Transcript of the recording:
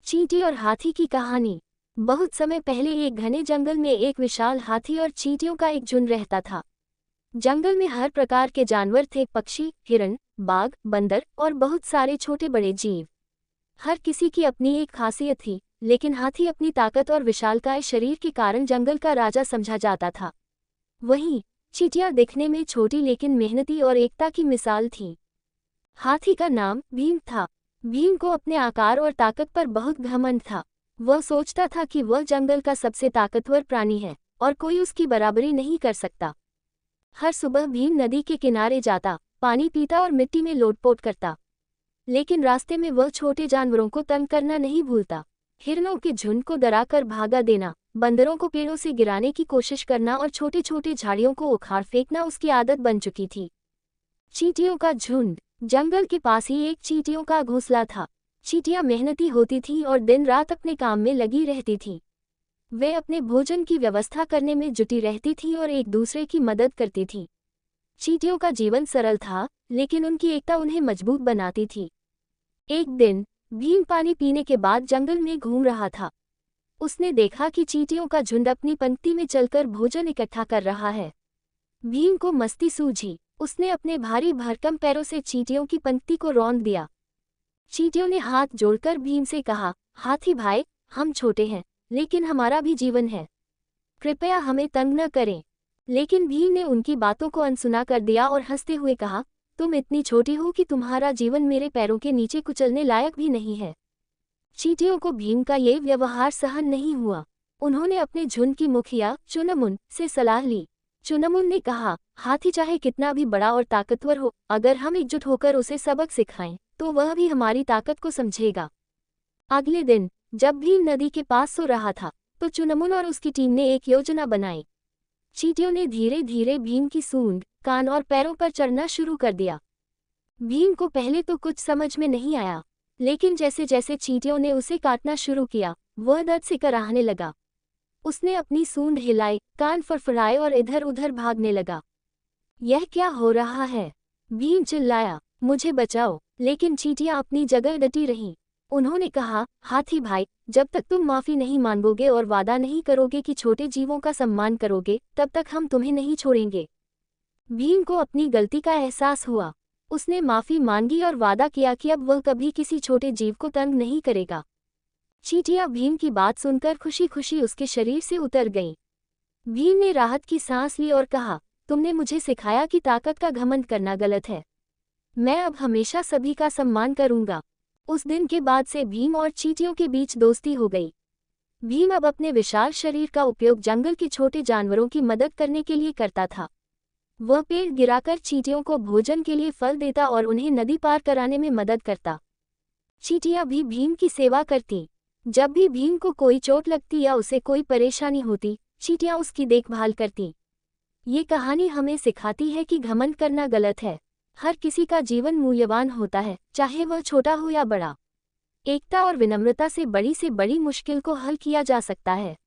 चींटी और हाथी की कहानी। बहुत समय पहले एक घने जंगल में एक विशाल हाथी और चींटियों का एक झुंड रहता था। जंगल में हर प्रकार के जानवर थे, पक्षी, हिरण, बाघ, बंदर और बहुत सारे छोटे बड़े जीव। हर किसी की अपनी एक खासियत थी, लेकिन हाथी अपनी ताकत और विशालकाय शरीर के कारण जंगल का राजा समझा जाता था। वहीं चींटियां दिखने में छोटी लेकिन मेहनती और एकता की मिसाल थी। हाथी का नाम भीम था। भीम को अपने आकार और ताकत पर बहुत घमंड था। वह सोचता था कि वह जंगल का सबसे ताकतवर प्राणी है और कोई उसकी बराबरी नहीं कर सकता। हर सुबह भीम नदी के किनारे जाता, पानी पीता और मिट्टी में लोटपोट करता। लेकिन रास्ते में वह छोटे जानवरों को तंग करना नहीं भूलता। हिरणों के झुंड को डराकर भागा देना, बंदरों को पेड़ों से गिराने की कोशिश करना और छोटे छोटे झाड़ियों को उखाड़ फेंकना उसकी आदत बन चुकी थी। चींटियों का झुंड। जंगल के पास ही एक चींटियों का घोंसला था। चींटियां मेहनती होती थीं और दिन रात अपने काम में लगी रहती थीं। वे अपने भोजन की व्यवस्था करने में जुटी रहती थीं और एक दूसरे की मदद करती थीं। चींटियों का जीवन सरल था, लेकिन उनकी एकता उन्हें मजबूत बनाती थी। एक दिन भीम पानी पीने के बाद जंगल में घूम रहा था। उसने देखा कि चींटियों का झुंड अपनी पंक्ति में चलकर भोजन इकट्ठा कर रहा है। भीम को मस्ती सूझी। उसने अपने भारी भरकम पैरों से चींटियों की पंक्ति को रौंद दिया। चींटियों ने हाथ जोड़कर भीम से कहा, हाथी भाई, हम छोटे हैं, लेकिन हमारा भी जीवन है। कृपया हमें तंग न करें। लेकिन भीम ने उनकी बातों को अनसुना कर दिया और हंसते हुए कहा, तुम इतनी छोटी हो कि तुम्हारा जीवन मेरे पैरों के नीचे कुचलने लायक भी नहीं है। चींटियों को भीम का ये व्यवहार सहन नहीं हुआ। उन्होंने अपने झुंड की मुखिया चुनमुन से सलाह ली। चुनमुन ने कहा, हाथी चाहे कितना भी बड़ा और ताकतवर हो, अगर हम एकजुट होकर उसे सबक सिखाएं, तो वह भी हमारी ताकत को समझेगा। अगले दिन जब भीम नदी के पास सो रहा था, तो चुनमुन और उसकी टीम ने एक योजना बनाई। चींटियों ने धीरे धीरे भीम की सूंड, कान और पैरों पर चढ़ना शुरू कर दिया। भीम को पहले तो कुछ समझ में नहीं आया, लेकिन जैसे जैसे चींटियों ने उसे काटना शुरू किया, वह दर्द से कराहने लगा। उसने अपनी सूंड हिलाई, कान फड़फड़ाए और इधर उधर भागने लगा। यह क्या हो रहा है? भीम चिल्लाया, मुझे बचाओ। लेकिन चींटियां अपनी जगह डटी रहीं। उन्होंने कहा, हाथी भाई, जब तक तुम माफी नहीं मांगोगे और वादा नहीं करोगे कि छोटे जीवों का सम्मान करोगे, तब तक हम तुम्हें नहीं छोड़ेंगे। भीम को अपनी गलती का एहसास हुआ। उसने माफी मांगी और वादा किया कि अब वह कभी किसी छोटे जीव को तंग नहीं करेगा। चींटियां भीम की बात सुनकर खुशी खुशी उसके शरीर से उतर गईं। भीम ने राहत की सांस ली और कहा, तुमने मुझे सिखाया कि ताकत का घमंड करना गलत है। मैं अब हमेशा सभी का सम्मान करूंगा। उस दिन के बाद से भीम और चींटियों के बीच दोस्ती हो गई। भीम अब अपने विशाल शरीर का उपयोग जंगल के छोटे जानवरों की मदद करने के लिए करता था। वह पेड़ गिराकर चींटियों को भोजन के लिए फल देता और उन्हें नदी पार कराने में मदद करता। चींटियां भी भीम की सेवा करती। जब भी भीम को कोई चोट लगती या उसे कोई परेशानी होती, चींटियां उसकी देखभाल करती। ये कहानी हमें सिखाती है कि घमंड करना गलत है। हर किसी का जीवन मूल्यवान होता है, चाहे वह छोटा हो या बड़ा। एकता और विनम्रता से बड़ी मुश्किल को हल किया जा सकता है।